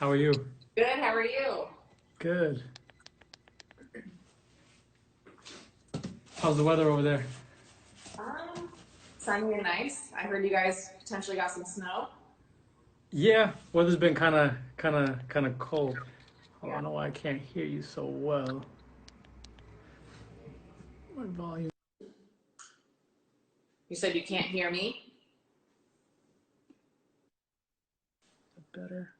How are you? Good, how are you? Good. How's the weather over there? Um, Sunny and nice. I heard you guys potentially got some snow. Yeah, weather's been kind of cold. I Yeah. don't know why I can't hear you so well. My volume You said you can't hear me? is better.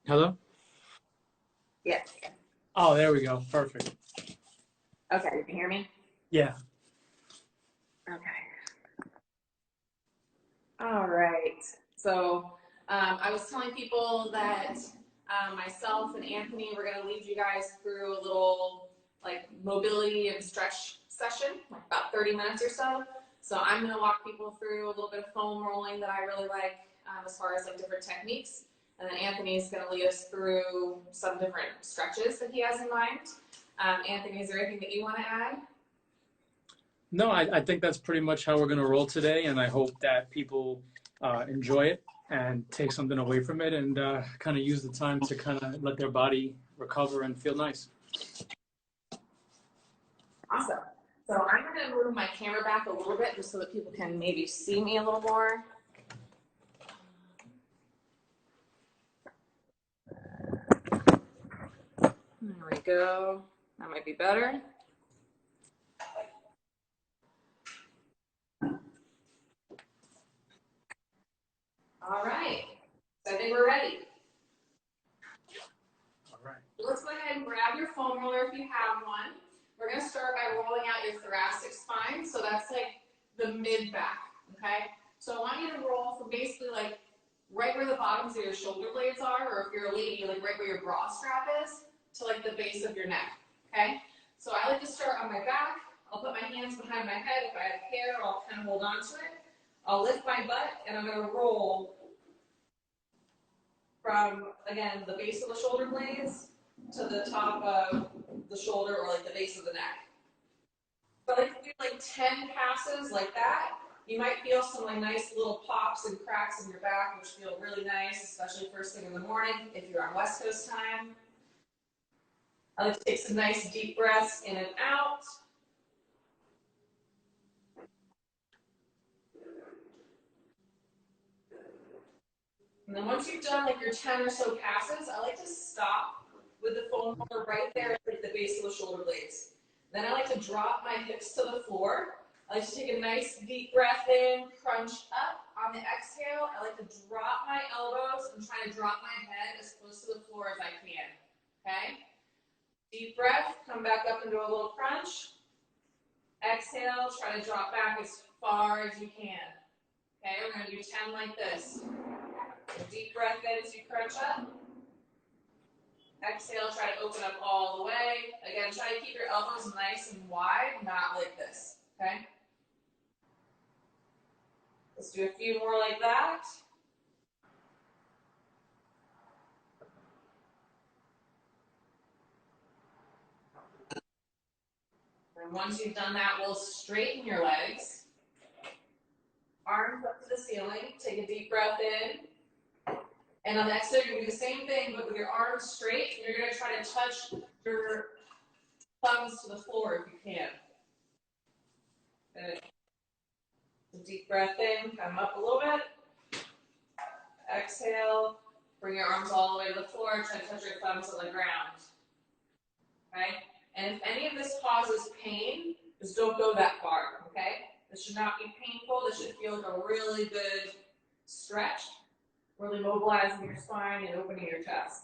Hello? Yes. Oh, there we go. Perfect. Okay, you can hear me? Yeah. Okay. All right. So I was telling people that myself and Anthony were going to lead you guys through a little like mobility and stretch session, like about 30 minutes or so. So I'm going to walk people through a little bit of foam rolling that I really like as far as like different techniques. And then Anthony's going to lead us through some different stretches that he has in mind. Anthony, is there anything that you want to add? No, I think that's pretty much how we're going to roll today, and I hope that people enjoy it and take something away from it and kind of use the time to kind of let their body recover and feel nice. Awesome. So I'm going to move my camera back a little bit just so that people can maybe see me a little more. There we go. That might be better. All right. So I think we're ready. All right. Let's go ahead and grab your foam roller if you have one. We're going to start by rolling out your thoracic spine. So that's like the mid back. Okay. So I want you to roll from basically like right where the bottoms of your shoulder blades are, or if you're a lady, like right where your bra strap is, to like the base of your neck. Okay. So I like to start on my back. I'll put my hands behind my head. If I have hair, I'll kind of hold on to it. I'll lift my butt and I'm going to roll from, again, the base of the shoulder blades to the top of the shoulder or like the base of the neck. But I can do like 10 passes like that. You might feel some like nice little pops and cracks in your back, which feel really nice, especially first thing in the morning if you're on West Coast time. I like to take some nice deep breaths in and out. And then once you've done like your 10 or so passes, I like to stop with the foam roller right there at the base of the shoulder blades. Then I like to drop my hips to the floor. I like to take a nice deep breath in, crunch up. On the exhale, I like to drop my elbows and try to drop my head as close to the floor as I can. Okay? Deep breath, come back up and do a little crunch. Exhale, try to drop back as far as you can. Okay, we're going to do 10 like this. A deep breath in as you crunch up. Exhale, try to open up all the way. Again, try to keep your elbows nice and wide, not like this. Okay? Let's do a few more like that. And once you've done that, we'll straighten your legs. Arms up to the ceiling. Take a deep breath in. And on the exhale, you're going to do the same thing, but with your arms straight. You're going to try to touch your thumbs to the floor if you can. Good. Deep breath in, come up a little bit. Exhale, bring your arms all the way to the floor, try to touch your thumbs to the ground. Okay? And if any of this causes pain, just don't go that far, okay? This should not be painful. This should feel like a really good stretch, really mobilizing your spine and opening your chest.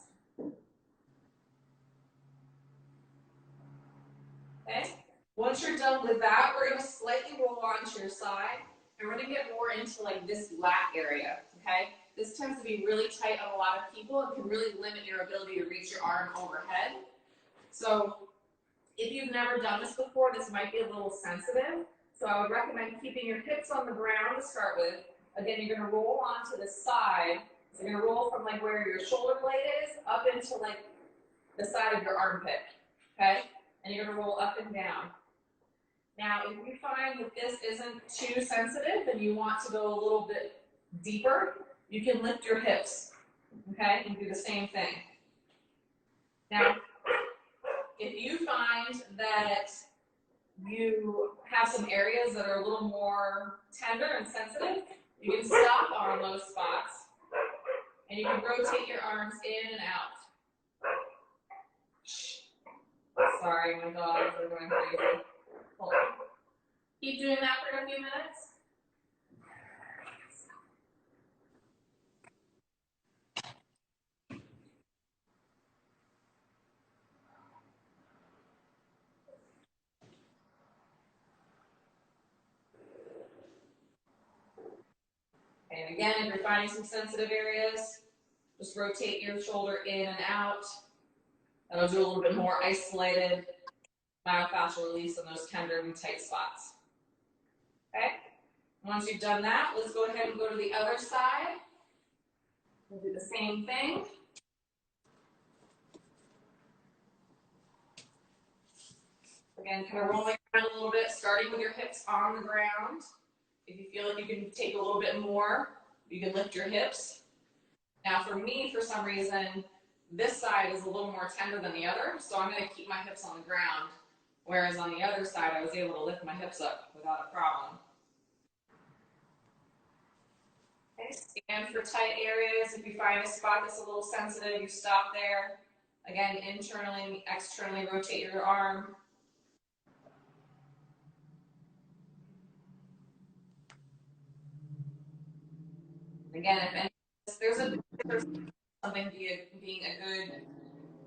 Okay? Once you're done with that, we're going to slightly roll onto your side, and we're going to get more into like this lat area, okay? This tends to be really tight on a lot of people and can really limit your ability to reach your arm overhead. So if you've never done this before, this might be a little sensitive. So I would recommend keeping your hips on the ground to start with. Again, you're going to roll onto the side. So you're going to roll from like where your shoulder blade is up into like the side of your armpit, okay? And you're going to roll up and down. Now, if you find that this isn't too sensitive and you want to go a little bit deeper, you can lift your hips. Okay, and do the same thing. Now, if you find that you have some areas that are a little more tender and sensitive, you can stop on those spots and you can rotate your arms in and out. Sorry, my dogs are going crazy. Hold on. Keep doing that for a few minutes. And again, if you're finding some sensitive areas, just rotate your shoulder in and out. That'll do a little bit more isolated myofascial release on those tender and tight spots. Okay? Once you've done that, let's go ahead and go to the other side. We'll do the same thing. Again, kind of rolling around a little bit, starting with your hips on the ground. If you feel like you can take a little bit more, you can lift your hips. Now for me, for some reason, this side is a little more tender than the other, so I'm going to keep my hips on the ground, whereas on the other side, I was able to lift my hips up without a problem. Okay, scan for tight areas. If you find a spot that's a little sensitive, you stop there. Again, internally and externally rotate your arm. Again, if there's a difference something being a good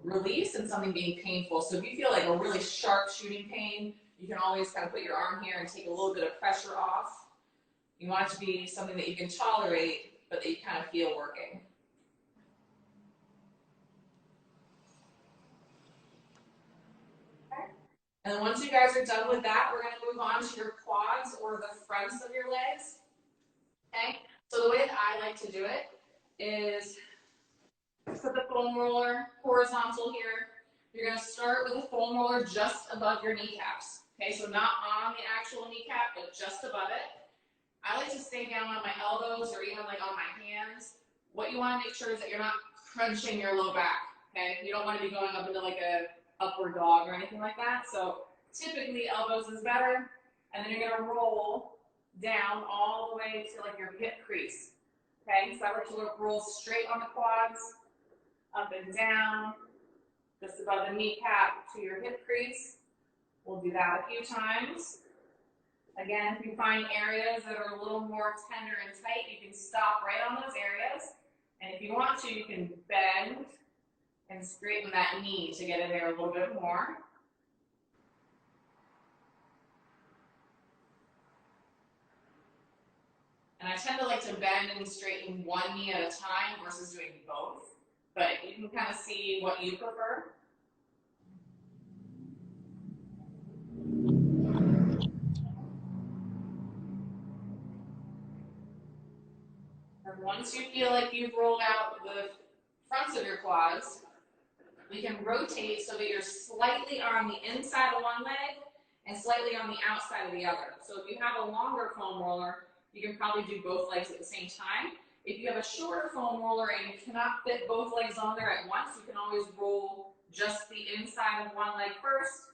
release and something being painful. So if you feel like a really sharp shooting pain, you can always kind of put your arm here and take a little bit of pressure off. You want it to be something that you can tolerate, but that you kind of feel working. Okay. And then once you guys are done with that, we're going to move on to your quads or the fronts of your legs. Okay. So the way that I like to do it is put the foam roller horizontal here. You're going to start with a foam roller just above your kneecaps. Okay, so not on the actual kneecap, but just above it. I like to stay down on my elbows or even like on my hands. What you want to make sure is that you're not crunching your low back. Okay, you don't want to be going up into like a upward dog or anything like that. So typically elbows is better, and then you're going to roll down all the way to like your hip crease. Okay, so I like to roll straight on the quads, up and down, just above the kneecap to your hip crease. We'll do that a few times. Again, if you find areas that are a little more tender and tight, you can stop right on those areas. And if you want to, you can bend and straighten that knee to get in there a little bit more. And I tend to like to bend and straighten one knee at a time versus doing both. But you can kind of see what you prefer. And once you feel like you've rolled out the fronts of your quads, we can rotate so that you're slightly on the inside of one leg and slightly on the outside of the other. So if you have a longer foam roller, you can probably do both legs at the same time. If you have a shorter foam roller and you cannot fit both legs on there at once, you can always roll just the inside of one leg first,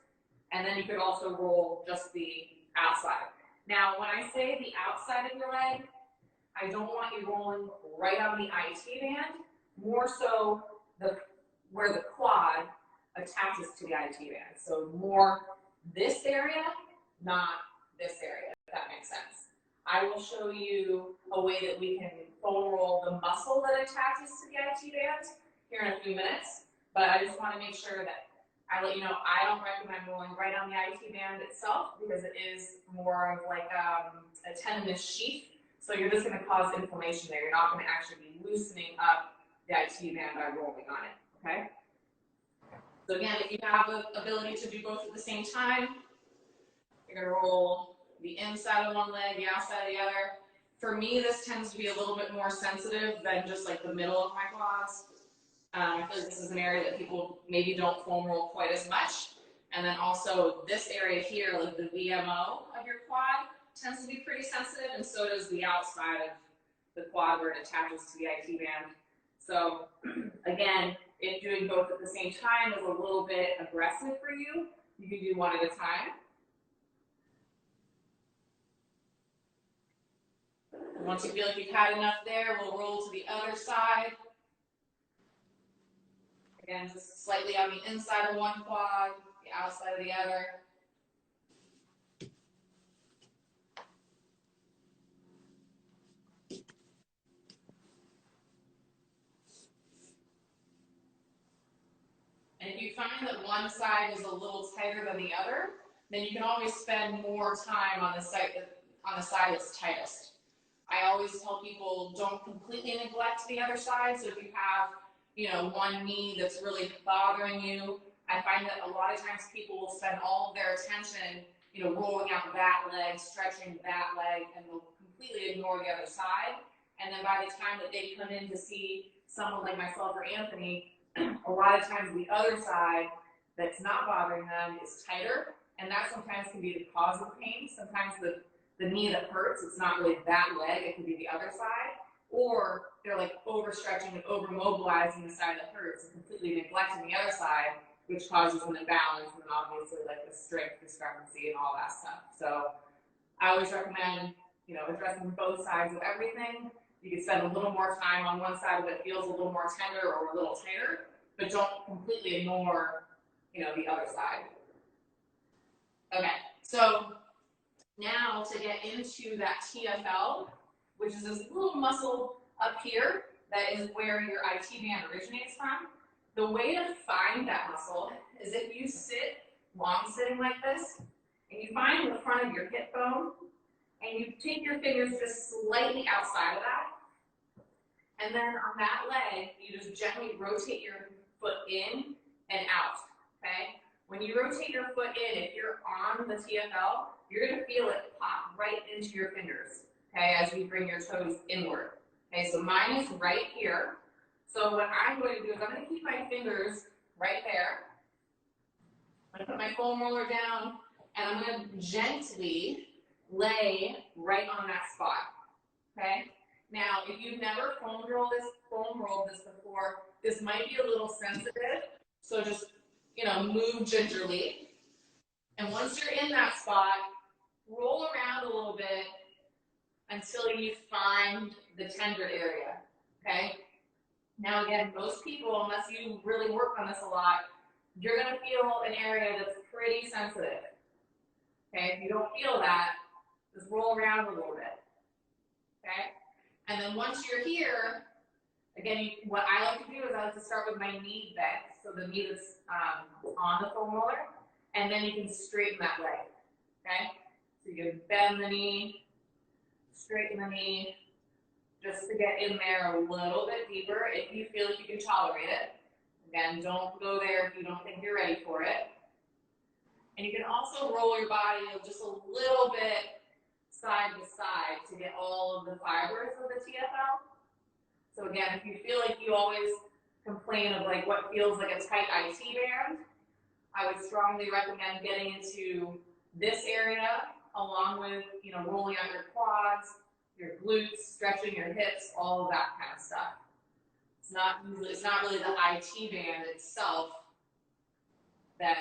and then you could also roll just the outside. Now, when I say the outside of your leg, I don't want you rolling right on the IT band, more so where the quad attaches to the IT band. So more this area, not this area, if that makes sense. I will show you a way that we can foam roll the muscle that attaches to the IT band here in a few minutes, but I just want to make sure that I let you know I don't recommend rolling right on the IT band itself because it is more of like a tendinous sheath. So you're just going to cause inflammation there. You're not going to actually be loosening up the IT band by rolling on it, okay? So again, if you have the ability to do both at the same time, you're going to roll the inside of one leg, the outside of the other. For me, this tends to be a little bit more sensitive than just like the middle of my quads. I feel like this is an area that people maybe don't foam roll quite as much. And then also this area here, like the VMO of your quad, tends to be pretty sensitive, and so does the outside of the quad where it attaches to the IT band. So again, if doing both at the same time is a little bit aggressive for you, you can do one at a time. Once you feel like you've had enough there, we'll roll to the other side. Again, just slightly on the inside of one quad, the outside of the other. And if you find that one side is a little tighter than the other, then you can always spend more time on the side that's tightest. I always tell people don't completely neglect the other side. So if you have, one knee that's really bothering you, I find that a lot of times people will spend all of their attention, rolling out that leg, stretching that leg, and they'll completely ignore the other side. And then by the time that they come in to see someone like myself or Anthony, a lot of times the other side that's not bothering them is tighter, and that sometimes can be the cause of pain. Sometimes the knee that hurts, it's not really that leg, it could be the other side, or they're like overstretching and overmobilizing the side that hurts and completely neglecting the other side, which causes an imbalance and obviously like the strength discrepancy and all that stuff. So I always recommend, addressing both sides of everything. You can spend a little more time on one side that feels a little more tender or a little tighter, but don't completely ignore, the other side. Okay, so now to get into that TFL, which is this little muscle up here that is where your IT band originates from. The way to find that muscle is if you sit long sitting like this, and you find the front of your hip bone, and you take your fingers just slightly outside of that, and then on that leg, you just gently rotate your foot in and out, okay? When you rotate your foot in, if you're on the TFL, you're gonna feel it pop right into your fingers, okay, as you bring your toes inward. Okay, so mine is right here. So what I'm going to do is I'm gonna keep my fingers right there. I'm gonna put my foam roller down, and I'm gonna gently lay right on that spot, okay? Now, if you've never foam rolled this before, this might be a little sensitive, so just, move gingerly. And once you're in that spot, roll around a little bit until you find the tender area, okay? Now again, most people, unless you really work on this a lot, you're gonna feel an area that's pretty sensitive, okay? If you don't feel that, just roll around a little bit, okay? And then once you're here, again, what I like to do is I like to start with my knee bent, so the knee is on the foam roller, and then you can straighten that leg, okay? So you bend the knee, straighten the knee, just to get in there a little bit deeper if you feel like you can tolerate it. Again, don't go there if you don't think you're ready for it. And you can also roll your body just a little bit side to side to get all of the fibers of the TFL. So again, if you feel like you always complain of like what feels like a tight IT band, I would strongly recommend getting into this area along with, rolling out your quads, your glutes, stretching your hips, all of that kind of stuff. It's not really the IT band itself that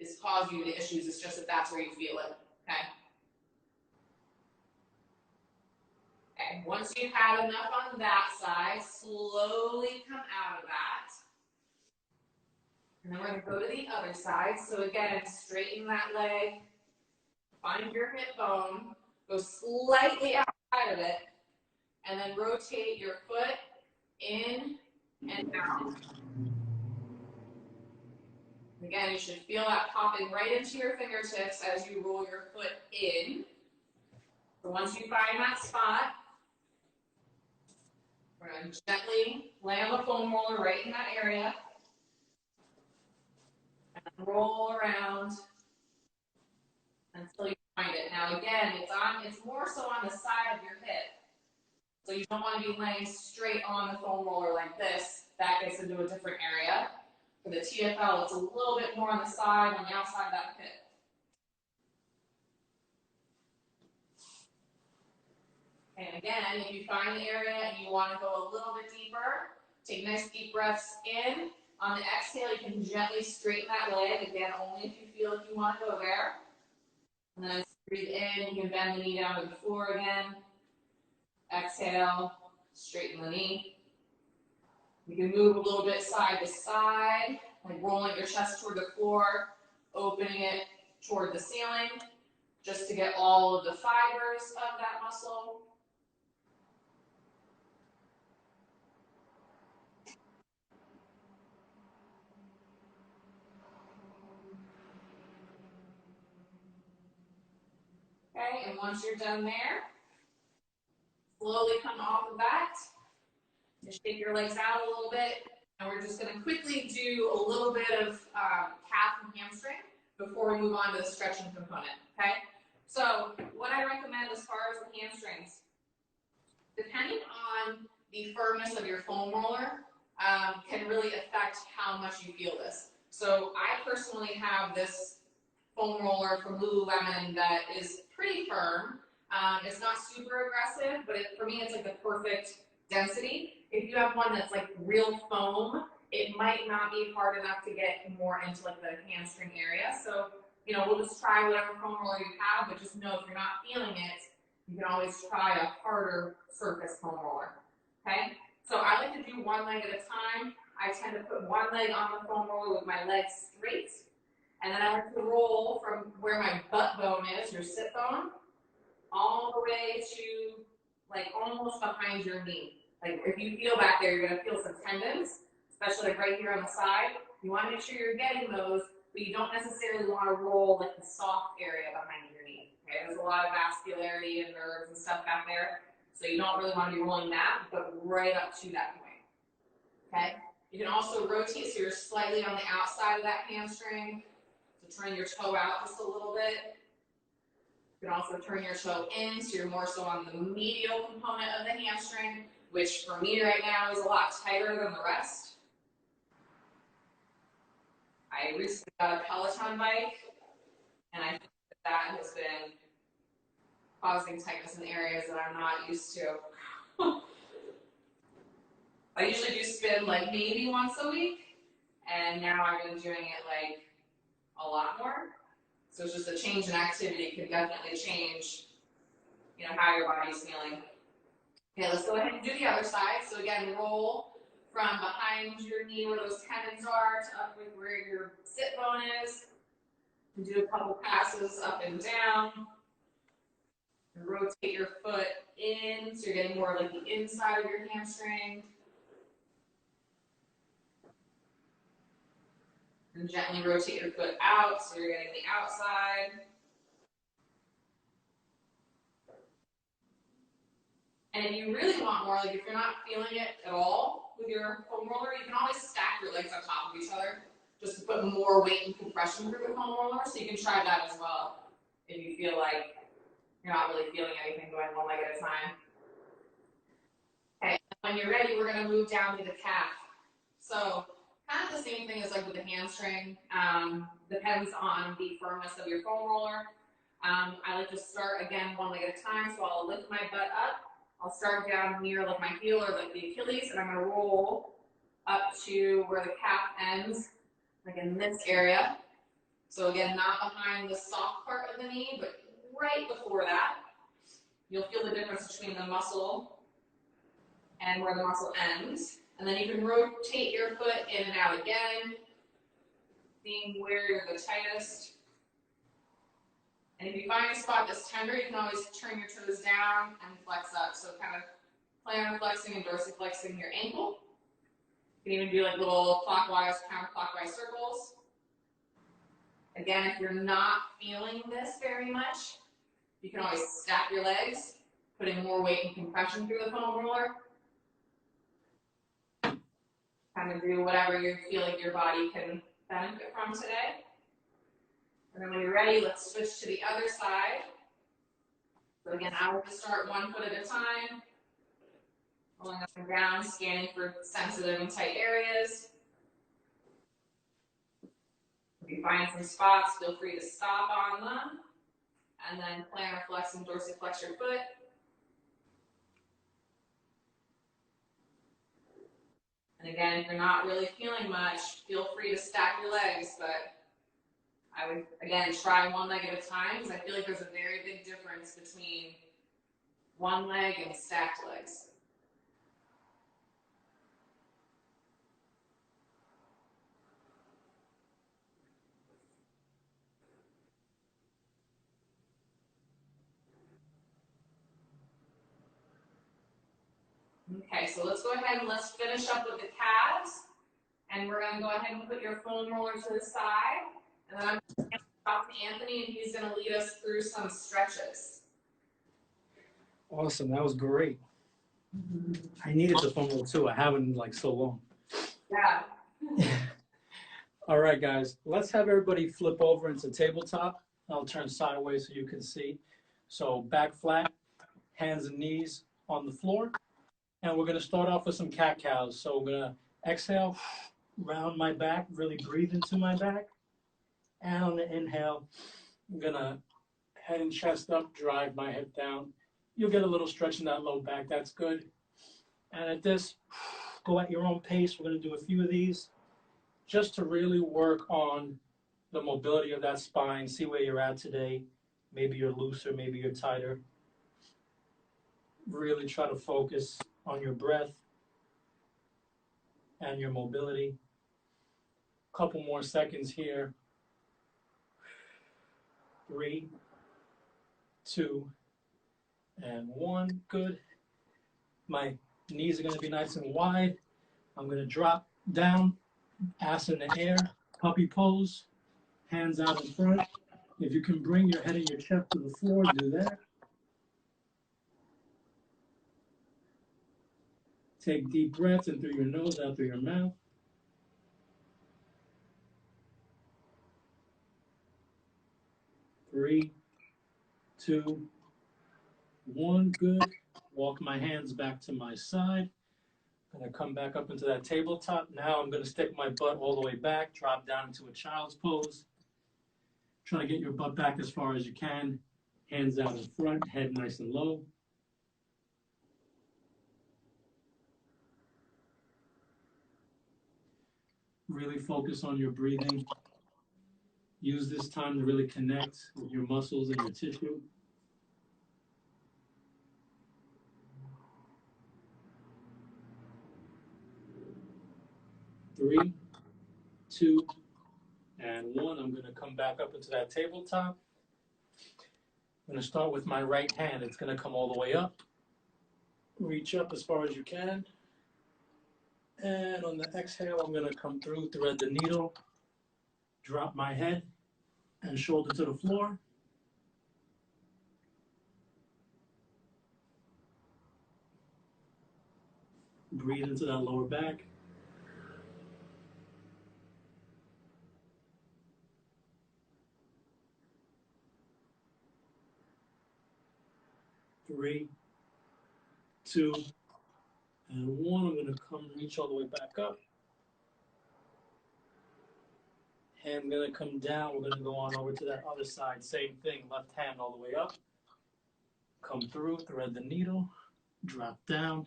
is causing you the issues. It's just that that's where you feel it, okay? Okay, once you've had enough on that side, slowly come out of that. And then we're gonna go to the other side. So again, straighten that leg, find your hip bone, go slightly outside of it, and then rotate your foot in and out. Again, you should feel that popping right into your fingertips as you roll your foot in. So once you find that spot, we're going to gently lay on the foam roller right in that area. And roll around until you find it. Now again, it's more so on the side of your hip. So you don't want to be laying straight on the foam roller like this. That gets into a different area. For the TFL, it's a little bit more on the side, on the outside of that hip. And again, if you find the area and you want to go a little bit deeper, Take nice deep breaths in. On the exhale, you can gently straighten that leg. Again, only if you feel like you want to go there. And then breathe in, you can bend the knee down to the floor again. Exhale, straighten the knee. You can move a little bit side to side, like rolling your chest toward the floor, opening it toward the ceiling, just to get all of the fibers of that muscle. Okay, and once you're done there, slowly come off of that. Just shake your legs out a little bit. And we're just going to quickly do a little bit of calf and hamstring before we move on to the stretching component. Okay? So what I recommend as far as the hamstrings, depending on the firmness of your foam roller, can really affect how much you feel this. So I personally have this foam roller from Lululemon that is pretty firm. It's not super aggressive, but for me, it's like the perfect density. If you have one that's like real foam, it might not be hard enough to get more into like the hamstring area. So, you know, we'll just try whatever foam roller you have, but just know if you're not feeling it, you can always try a harder surface foam roller. Okay? So I like to do one leg at a time. I tend to put one leg on the foam roller with my legs straight. And then I like to roll from where my butt bone is, your sit bone, all the way to like almost behind your knee. Like if you feel back there, you're gonna feel some tendons, especially like right here on the side. You wanna make sure you're getting those, but you don't necessarily wanna roll like the soft area behind your knee. Okay, there's a lot of vascularity and nerves and stuff back there. So you don't really wanna be rolling that, but right up to that point. Okay? You can also rotate so you're slightly on the outside of that hamstring. So turn your toe out just a little bit. You can also turn your toe in so you're more so on the medial component of the hamstring, which for me right now is a lot tighter than the rest. I recently got a Peloton bike, and I think that has been causing tightness in areas that I'm not used to. I usually do spin like maybe once a week, and now I've been doing it like a lot more. So it's just a change in activity can definitely change, you know, how your body's feeling. Okay, let's go ahead and do the other side. So again, roll from behind your knee where those tendons are to up with where your sit bone is. And do a couple passes up and down. And rotate your foot in so you're getting more like the inside of your hamstring. And gently rotate your foot out so you're getting the outside. And if you really want more, like if you're not feeling it at all with your foam roller, you can always stack your legs on top of each other just to put more weight and compression through the foam roller. So you can try that as well if you feel like you're not really feeling anything going one leg at a time. Okay, when you're ready, we're going to move down to the calf. So kind of the same thing as like with the hamstring. Depends on the firmness of your foam roller. I like to start again one leg at a time. So I'll lift my butt up. I'll start down near like my heel or like the Achilles, and I'm going to roll up to where the calf ends, like in this area. So again, not behind the soft part of the knee, but right before that. You'll feel the difference between the muscle and where the muscle ends. And then you can rotate your foot in and out again, seeing where you're the tightest. And if you find a spot that's tender, you can always turn your toes down and flex up. So kind of plantar flexing and dorsiflexing your ankle. You can even do like little clockwise, counterclockwise circles. Again, if you're not feeling this very much, you can always stack your legs, putting more weight and compression through the foam roller. Kind of do whatever you feel like your body can benefit from today. And then when you're ready, let's switch to the other side. So again, I will just start one foot at a time, rolling up and down, scanning for sensitive and tight areas. If you find some spots, feel free to stop on them. And then plantar flex and dorsiflex your foot. And again, if you're not really feeling much, feel free to stack your legs, but I would, again, try one leg at a time because I feel like there's a very big difference between one leg and stacked legs. Okay, so let's go ahead and let's finish up with the calves. And we're gonna go ahead and put your foam roller to the side. And then I'm gonna talk to Anthony and he's gonna lead us through some stretches. Awesome, that was great. I needed the foam roll too. I haven't in like so long. Yeah. All right, guys, let's have everybody flip over into tabletop. I'll turn sideways so you can see. So back flat, hands and knees on the floor. And we're gonna start off with some cat cows. So we're gonna exhale, round my back, really breathe into my back. And on the inhale, I'm gonna head and chest up, drive my hip down. You'll get a little stretch in that low back, that's good. And at this, go at your own pace. We're gonna do a few of these just to really work on the mobility of that spine, see where you're at today. Maybe you're looser, maybe you're tighter. Really try to focus on your breath and your mobility. Couple more seconds here. 3, 2, and 1. Good. My knees are going to be nice and wide. I'm going to drop down, ass in the air, puppy pose, hands out in front. If you can bring your head and your chest to the floor, do that. Take deep breaths in through your nose, out through your mouth. 3, 2, 1. Good. Walk my hands back to my side. I'm going to come back up into that tabletop. Now I'm going to stick my butt all the way back, drop down into a child's pose. Try to get your butt back as far as you can. Hands out in front, head nice and low. Really focus on your breathing. Use this time to really connect with your muscles and your tissue. 3, 2, and 1. I'm going to come back up into that tabletop. I'm going to start with my right hand. It's going to come all the way up. Reach up as far as you can. And on the exhale, I'm going to come through, thread the needle, drop my head and shoulder to the floor. Breathe into that lower back. Three, 2, and 1. I'm going to come reach all the way back up. Hand going to come down. We're going to go on over to that other side. Same thing. Left hand all the way up. Come through, thread the needle, drop down.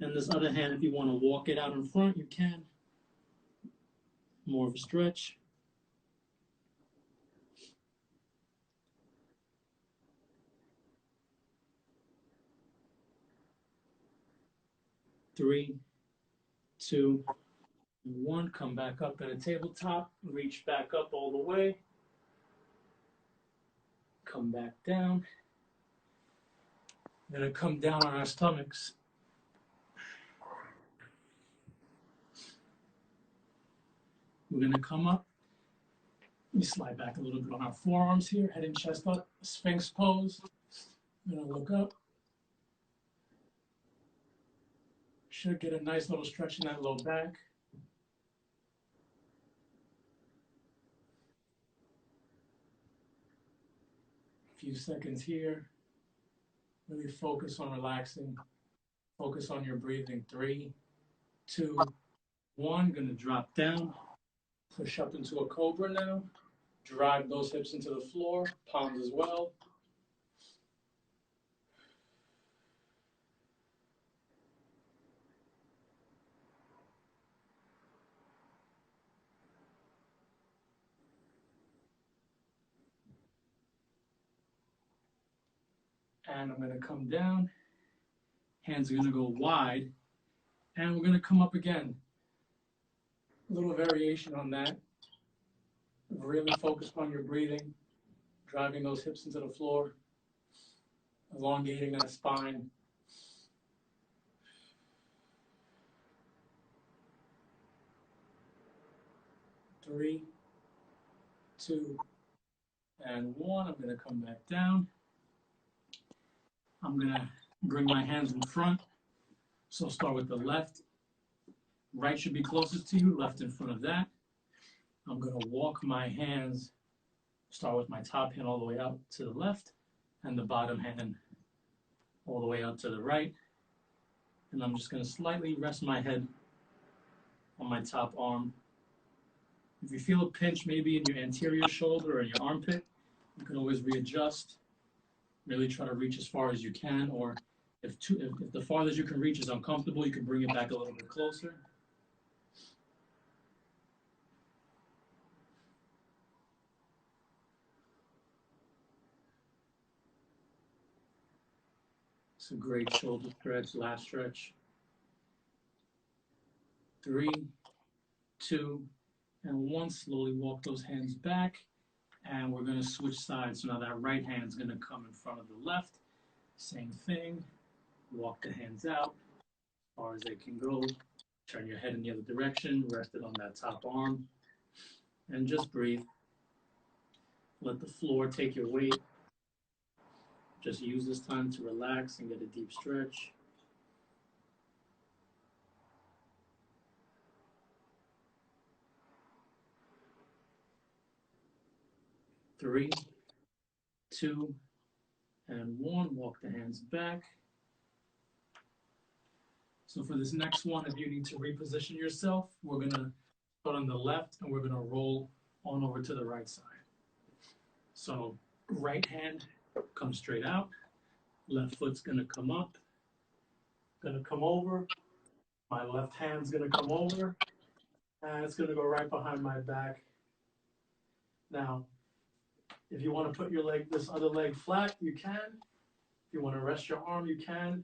And this other hand, if you want to walk it out in front, you can. More of a stretch. Three, 2, 1. Come back up in a tabletop. Reach back up all the way. Come back down. We're going to come down on our stomachs. We're going to come up. Let me slide back a little bit on our forearms here. Head and chest up. Sphinx pose. I'm going to look up. Should get a nice little stretch in that low back. A few seconds here. Really focus on relaxing. Focus on your breathing. 3, 2, 1. Going to drop down. Push up into a cobra now. Drive those hips into the floor. Palms as well. And I'm gonna come down. Hands are gonna go wide. And we're gonna come up again. A little variation on that. Really focus on your breathing, driving those hips into the floor, elongating that spine. 3, 2, and 1. I'm gonna come back down. I'm gonna bring my hands in front. So start with the left. Right should be closest to you, left in front of that. I'm gonna walk my hands, start with my top hand all the way out to the left, and the bottom hand all the way out to the right. And I'm just gonna slightly rest my head on my top arm. If you feel a pinch maybe in your anterior shoulder or in your armpit, you can always readjust. Really try to reach as far as you can, or if the farthest you can reach is uncomfortable, you can bring it back a little bit closer. It's a great shoulder stretch, last stretch. 3, 2, and 1. Slowly walk those hands back, and we're going to switch sides. So now that right hand's going to come in front of the left. Same thing. Walk the hands out as far as they can go. Turn your head in the other direction. Rest it on that top arm, and just breathe. Let the floor take your weight. Just use this time to relax and get a deep stretch. 3, 2, and 1. Walk the hands back. So for this next one, if you need to reposition yourself, we're going to start on the left and we're going to roll on over to the right side. So right hand comes straight out. Left foot's going to come up. Going to come over. My left hand's going to come over. And it's going to go right behind my back. Now, if you want to put your leg, this other leg flat, you can. If you want to rest your arm, you can.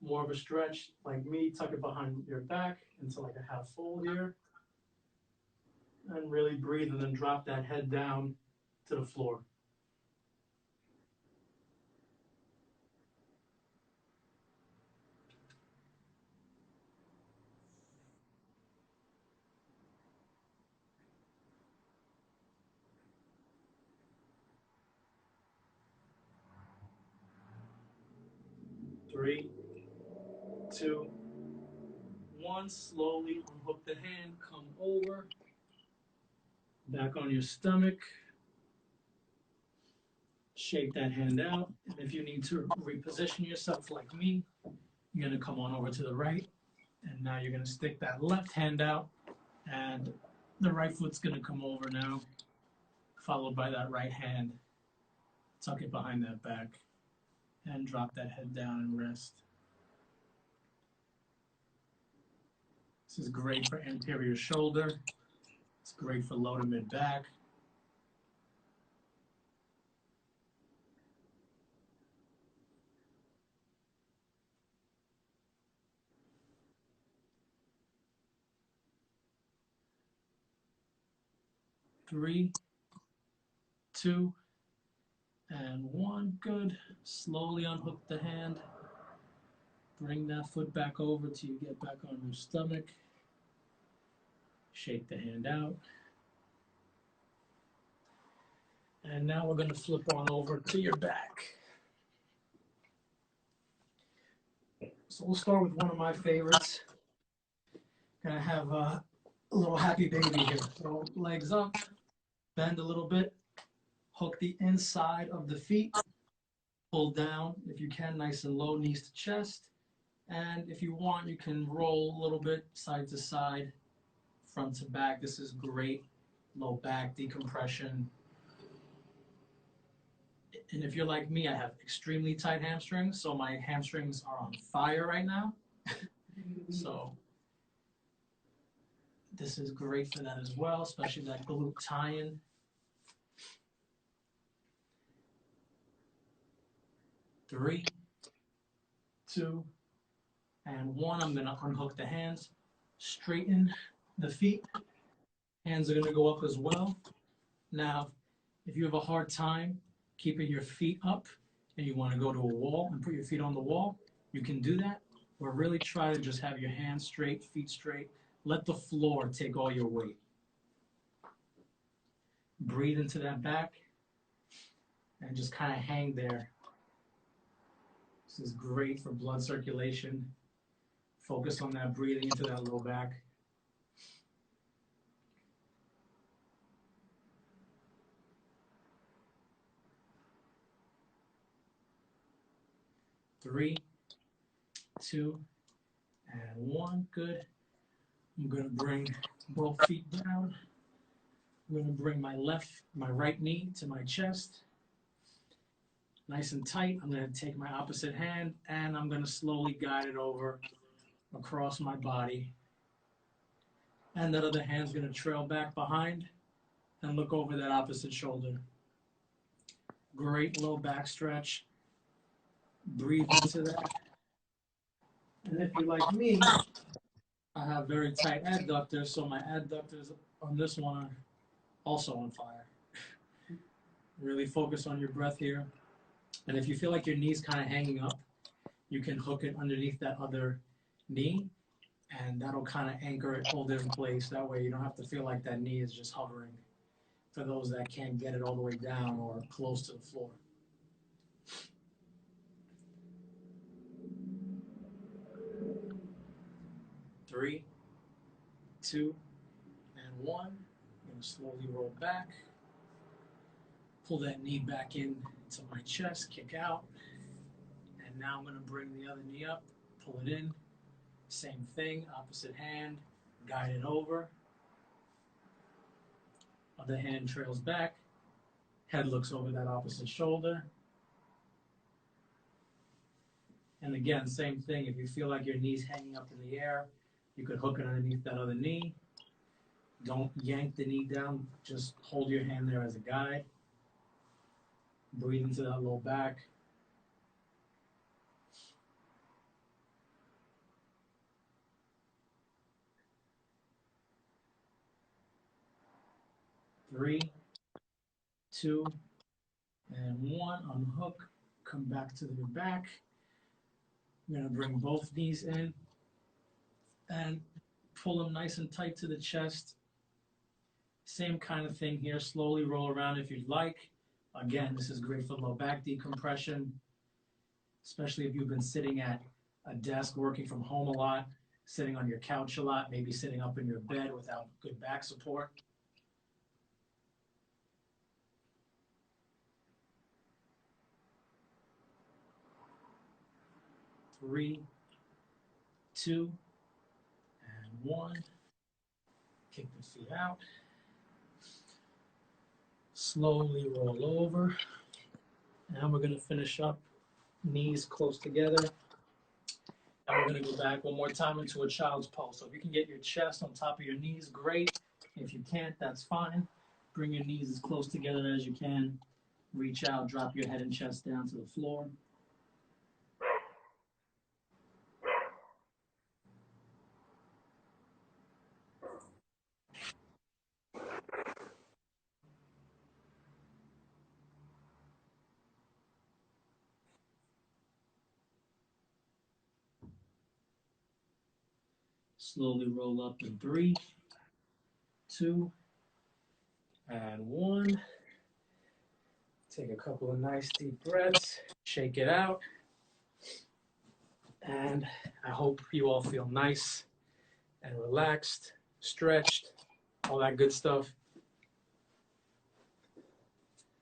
More of a stretch, like me, tuck it behind your back into like a half fold here. And really breathe and then drop that head down to the floor. Three, 2, 1. Slowly unhook the hand, come over. Back on your stomach. Shake that hand out. And if you need to reposition yourself like me, you're going to come on over to the right. And now you're going to stick that left hand out. And the right foot's going to come over now, followed by that right hand. Tuck it behind that back. And drop that head down and rest. This is great for anterior shoulder. It's great for low to mid back. Three, 2, and 1. Good. Slowly unhook the hand. Bring that foot back over till you get back on your stomach. Shake the hand out. And now we're going to flip on over to your back. So we'll start with one of my favorites. Gonna have a little happy baby here. So legs up, bend a little bit, hook the inside of the feet, pull down if you can, nice and low, knees to chest. And if you want, you can roll a little bit side to side, front to back. This is great. Low back decompression. And if you're like me, I have extremely tight hamstrings, so my hamstrings are on fire right now. So this is great for that as well, especially that glute tie-in. 3, 2, and 1. I'm going to unhook the hands, straighten the feet. Hands are going to go up as well. Now, if you have a hard time keeping your feet up and you want to go to a wall and put your feet on the wall, you can do that. Or really try to just have your hands straight, feet straight. Let the floor take all your weight. Breathe into that back and just kind of hang there. This is great for blood circulation. Focus on that breathing into that low back. 3, 2, and 1. Good. I'm going to bring both feet down. I'm going to bring my right knee to my chest. Nice and tight. I'm going to take my opposite hand and I'm going to slowly guide it over across my body. And that other hand's going to trail back behind and look over that opposite shoulder. Great low back stretch. Breathe into that. And if you're like me, I have very tight adductors, so my adductors on this one are also on fire. Really focus on your breath here. And if you feel like your knee's kind of hanging up, you can hook it underneath that other knee, and that'll kind of anchor it, hold it in place. That way you don't have to feel like that knee is just hovering for those that can't get it all the way down or close to the floor. 3, 2, and 1. I'm going to slowly roll back. Pull that knee back in to my chest, kick out. And now I'm going to bring the other knee up, pull it in. Same thing, opposite hand, guide it over. Other hand trails back. Head looks over that opposite shoulder. And again, same thing. If you feel like your knee's hanging up in the air, you could hook it underneath that other knee. Don't yank the knee down. Just hold your hand there as a guide. Breathe into that low back. Three, 2, and 1. Unhook. Come back to your back. You're going to bring both knees in and pull them nice and tight to the chest. Same kind of thing here. Slowly roll around if you'd like. Again, this is great for low back decompression, especially if you've been sitting at a desk working from home a lot, sitting on your couch a lot, maybe sitting up in your bed without good back support. 3, 2, and 1. Kick the feet out. Slowly roll over. Now we're going to finish up, knees close together. And we're going to go back one more time into a child's pose. So if you can get your chest on top of your knees, great. If you can't, that's fine. Bring your knees as close together as you can. Reach out, drop your head and chest down to the floor. Slowly roll up in 3, 2, and 1. Take a couple of nice deep breaths, shake it out. And I hope you all feel nice and relaxed, stretched, all that good stuff.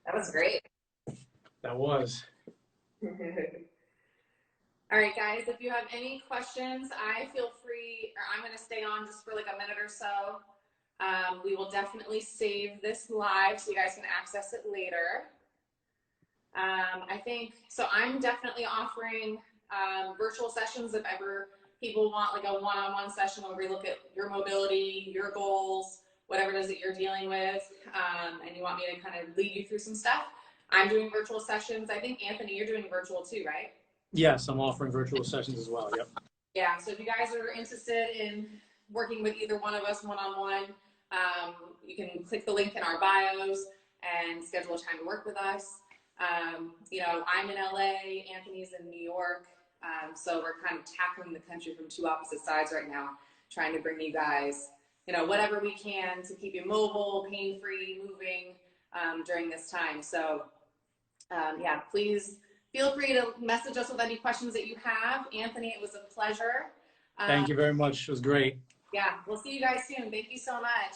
That was great. That was. All right, guys, if you have any questions, I feel free, or I'm going to stay on just for like a minute or so. We will definitely save this live so you guys can access it later. I think, so I'm definitely offering virtual sessions if ever people want like a one-on-one session where we look at your mobility, your goals, whatever it is that you're dealing with, and you want me to kind of lead you through some stuff. I'm doing virtual sessions. I think, Anthony, you're doing virtual too, right? Yes, I'm offering virtual sessions as well. Yep. Yeah, so if you guys are interested in working with either one of us one-on-one, you can click the link in our bios and schedule a time to work with us. You know, I'm in LA, Anthony's in New York, so we're kind of tackling the country from two opposite sides right now, trying to bring you guys, you know, whatever we can to keep you mobile, pain-free, moving during this time. So, yeah, please feel free to message us with any questions that you have. Anthony, it was a pleasure. Thank you very much. It was great. Yeah, we'll see you guys soon. Thank you so much.